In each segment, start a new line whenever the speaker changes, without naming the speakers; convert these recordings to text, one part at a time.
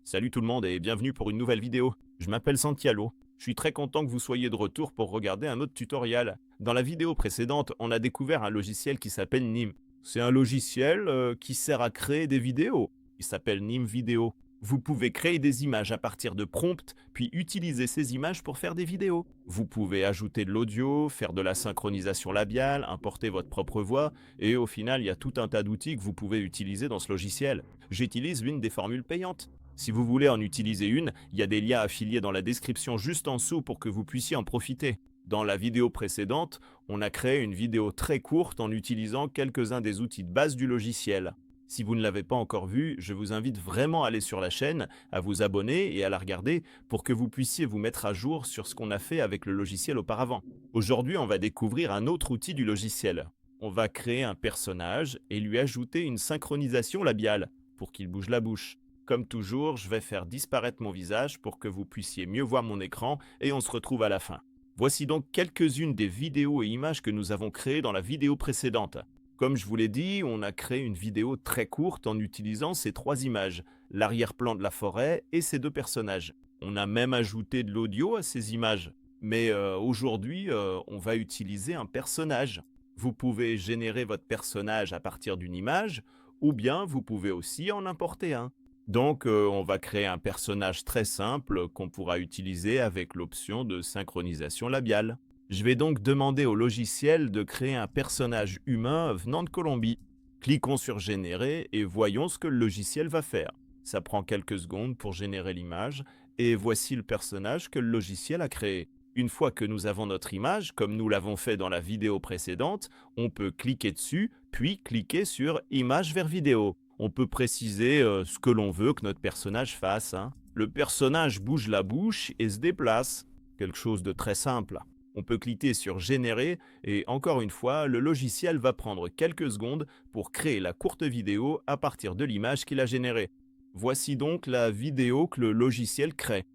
Salut tout le monde et bienvenue pour une nouvelle vidéo. Je m'appelle Santiago. Je suis très content que vous soyez de retour pour regarder un autre tutoriel. Dans la vidéo précédente, on a découvert un logiciel qui s'appelle Nim. C'est un logiciel qui sert à créer des vidéos. Il s'appelle Nim Video. Vous pouvez créer des images à partir de prompts, puis utiliser ces images pour faire des vidéos. Vous pouvez ajouter de l'audio, faire de la synchronisation labiale, importer votre propre voix, et au final, il y a tout un tas d'outils que vous pouvez utiliser dans ce logiciel. J'utilise l'une des formules payantes. Si vous voulez en utiliser une, il y a des liens affiliés dans la description juste en dessous pour que vous puissiez en profiter. Dans la vidéo précédente, on a créé une vidéo très courte en utilisant quelques-uns des outils de base du logiciel. Si vous ne l'avez pas encore vue, je vous invite vraiment à aller sur la chaîne, à vous abonner et à la regarder pour que vous puissiez vous mettre à jour sur ce qu'on a fait avec le logiciel auparavant. Aujourd'hui, on va découvrir un autre outil du logiciel. On va créer un personnage et lui ajouter une synchronisation labiale pour qu'il bouge la bouche. Comme toujours, je vais faire disparaître mon visage pour que vous puissiez mieux voir mon écran et on se retrouve à la fin. Voici donc quelques-unes des vidéos et images que nous avons créées dans la vidéo précédente. Comme je vous l'ai dit, on a créé une vidéo très courte en utilisant ces trois images, l'arrière-plan de la forêt et ces deux personnages. On a même ajouté de l'audio à ces images. Mais aujourd'hui, on va utiliser un personnage. Vous pouvez générer votre personnage à partir d'une image, ou bien vous pouvez aussi en importer un. Donc, on va créer un personnage très simple qu'on pourra utiliser avec l'option de synchronisation labiale. Je vais donc demander au logiciel de créer un personnage humain venant de Colombie. Cliquons sur Générer et voyons ce que le logiciel va faire. Ça prend quelques secondes pour générer l'image et voici le personnage que le logiciel a créé. Une fois que nous avons notre image, comme nous l'avons fait dans la vidéo précédente, on peut cliquer dessus, puis cliquer sur Image vers vidéo. On peut préciser ce que l'on veut que notre personnage fasse. Le personnage bouge la bouche et se déplace. Quelque chose de très simple. On peut cliquer sur Générer et encore une fois, le logiciel va prendre quelques secondes pour créer la courte vidéo à partir de l'image qu'il a générée. Voici donc la vidéo que le logiciel crée.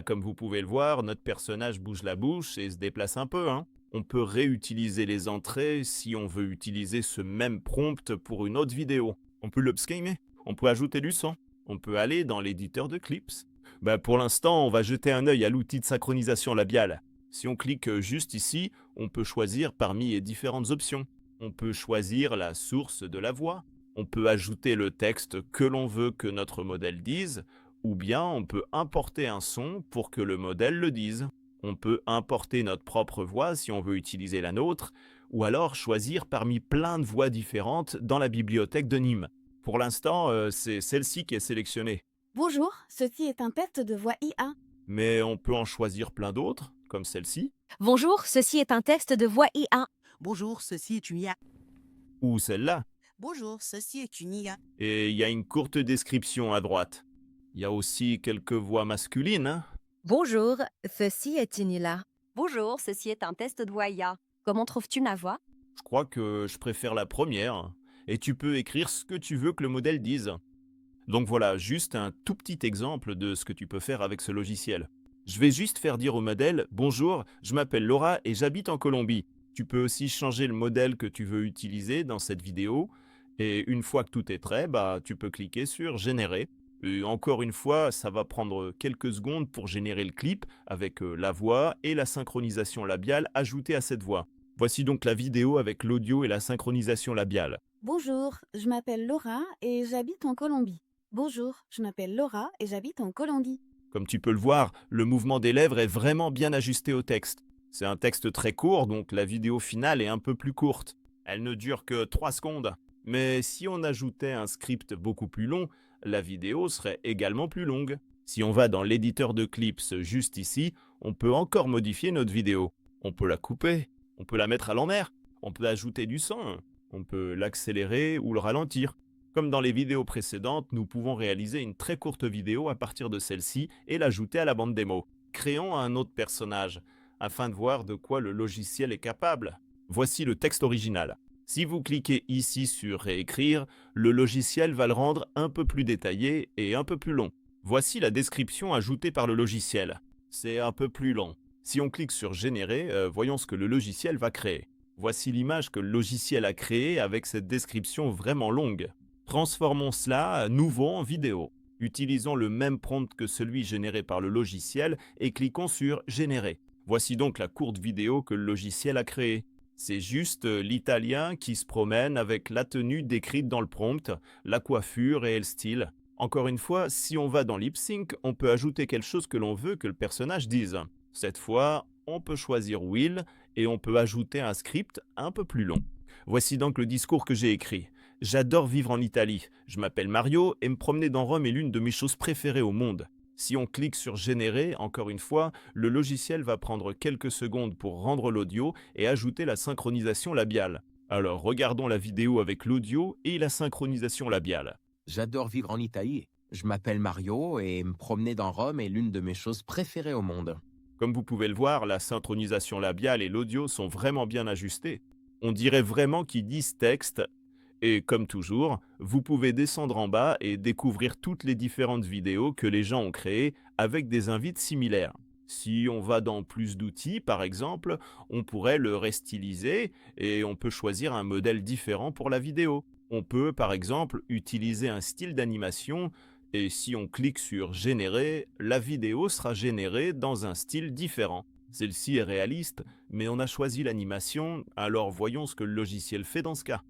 Comme vous pouvez le voir, notre personnage bouge la bouche et se déplace un peu. On peut réutiliser les entrées si on veut utiliser ce même prompt pour une autre vidéo. On peut l'upscaler, on peut ajouter du son, on peut aller dans l'éditeur de clips. Pour l'instant, on va jeter un œil à l'outil de synchronisation labiale. Si on clique juste ici, on peut choisir parmi les différentes options. On peut choisir la source de la voix, on peut ajouter le texte que l'on veut que notre modèle dise, ou bien on peut importer un son pour que le modèle le dise. On peut importer notre propre voix si on veut utiliser la nôtre, ou alors choisir parmi plein de voix différentes dans la bibliothèque de Nim. Pour l'instant, c'est celle-ci qui est sélectionnée.
Bonjour, ceci est un test de voix IA.
Mais on peut en choisir plein d'autres, comme celle-ci,
Bonjour, ceci est un test de voix IA.
Bonjour, ceci est une IA.
ou celle-là.
Bonjour, ceci est une IA.
Et il y a une courte description à droite. Il y a aussi quelques voix masculines.
Bonjour, ceci est une IA.
Bonjour, ceci est un test de voix IA.
Comment trouves-tu ma voix?
Je crois que je préfère la première. Et tu peux écrire ce que tu veux que le modèle dise. Donc voilà, juste un tout petit exemple de ce que tu peux faire avec ce logiciel. Je vais juste faire dire au modèle « Bonjour, je m'appelle Laura et j'habite en Colombie ». Tu peux aussi changer le modèle que tu veux utiliser dans cette vidéo. Et une fois que tout est prêt, tu peux cliquer sur « Générer ». Et encore une fois, ça va prendre quelques secondes pour générer le clip avec la voix et la synchronisation labiale ajoutée à cette voix. Voici donc la vidéo avec l'audio et la synchronisation labiale.
Bonjour, je m'appelle Laura et j'habite en Colombie. Bonjour, je m'appelle Laura et j'habite en Colombie.
Comme tu peux le voir, le mouvement des lèvres est vraiment bien ajusté au texte. C'est un texte très court, donc la vidéo finale est un peu plus courte. Elle ne dure que 3 secondes. Mais si on ajoutait un script beaucoup plus long, la vidéo serait également plus longue. Si on va dans l'éditeur de clips juste ici, on peut encore modifier notre vidéo. On peut la couper, on peut la mettre à l'envers, on peut ajouter du son, on peut l'accélérer ou le ralentir. Comme dans les vidéos précédentes, nous pouvons réaliser une très courte vidéo à partir de celle-ci et l'ajouter à la bande démo. Créons un autre personnage, afin de voir de quoi le logiciel est capable. Voici le texte original. Si vous cliquez ici sur Réécrire, le logiciel va le rendre un peu plus détaillé et un peu plus long. Voici la description ajoutée par le logiciel. C'est un peu plus long. Si on clique sur Générer, voyons ce que le logiciel va créer. Voici l'image que le logiciel a créée avec cette description vraiment longue. Transformons cela à nouveau en vidéo. Utilisons le même prompt que celui généré par le logiciel et cliquons sur Générer. Voici donc la courte vidéo que le logiciel a créée. C'est juste l'italien qui se promène avec la tenue décrite dans le prompt, la coiffure et le style. Encore une fois, si on va dans Lip Sync, on peut ajouter quelque chose que l'on veut que le personnage dise. Cette fois, on peut choisir Will et on peut ajouter un script un peu plus long. Voici donc le discours que j'ai écrit. J'adore vivre en Italie. Je m'appelle Mario et me promener dans Rome est l'une de mes choses préférées au monde. Si on clique sur Générer, encore une fois, le logiciel va prendre quelques secondes pour rendre l'audio et ajouter la synchronisation labiale. Alors regardons la vidéo avec l'audio et la synchronisation labiale.
J'adore vivre en Italie. Je m'appelle Mario et me promener dans Rome est l'une de mes choses préférées au monde.
Comme vous pouvez le voir, la synchronisation labiale et l'audio sont vraiment bien ajustés. On dirait vraiment qu'ils disent texte. Et comme toujours, vous pouvez descendre en bas et découvrir toutes les différentes vidéos que les gens ont créées avec des invites similaires. Si on va dans plus d'outils, par exemple, on pourrait le restyliser et on peut choisir un modèle différent pour la vidéo. On peut, par exemple, utiliser un style d'animation et si on clique sur Générer, la vidéo sera générée dans un style différent. Celle-ci est réaliste, mais on a choisi l'animation, alors voyons ce que le logiciel fait dans ce cas.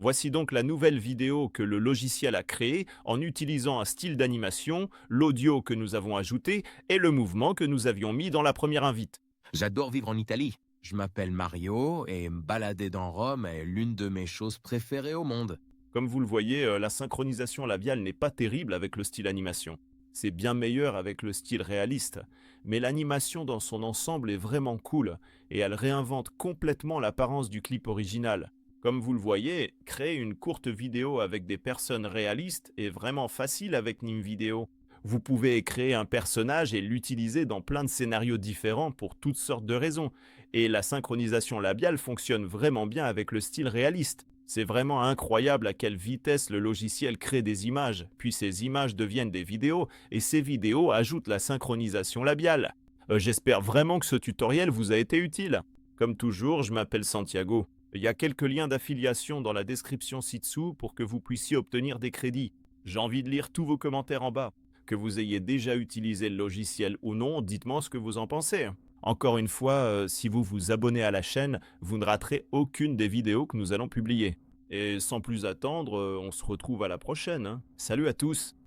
Voici donc la nouvelle vidéo que le logiciel a créée en utilisant un style d'animation, l'audio que nous avons ajouté et le mouvement que nous avions mis dans la première invite.
J'adore vivre en Italie. Je m'appelle Mario et me balader dans Rome est l'une de mes choses préférées au monde.
Comme vous le voyez, la synchronisation labiale n'est pas terrible avec le style animation. C'est bien meilleur avec le style réaliste, mais l'animation dans son ensemble est vraiment cool et elle réinvente complètement l'apparence du clip original. Comme vous le voyez, créer une courte vidéo avec des personnes réalistes est vraiment facile avec Nim Video. Vous pouvez créer un personnage et l'utiliser dans plein de scénarios différents pour toutes sortes de raisons. Et la synchronisation labiale fonctionne vraiment bien avec le style réaliste. C'est vraiment incroyable à quelle vitesse le logiciel crée des images, puis ces images deviennent des vidéos, et ces vidéos ajoutent la synchronisation labiale. J'espère vraiment que ce tutoriel vous a été utile. Comme toujours, je m'appelle Santiago. Il y a quelques liens d'affiliation dans la description ci-dessous pour que vous puissiez obtenir des crédits. J'ai envie de lire tous vos commentaires en bas. Que vous ayez déjà utilisé le logiciel ou non, dites-moi ce que vous en pensez. Encore une fois, si vous vous abonnez à la chaîne, vous ne raterez aucune des vidéos que nous allons publier. Et sans plus attendre, on se retrouve à la prochaine. Salut à tous!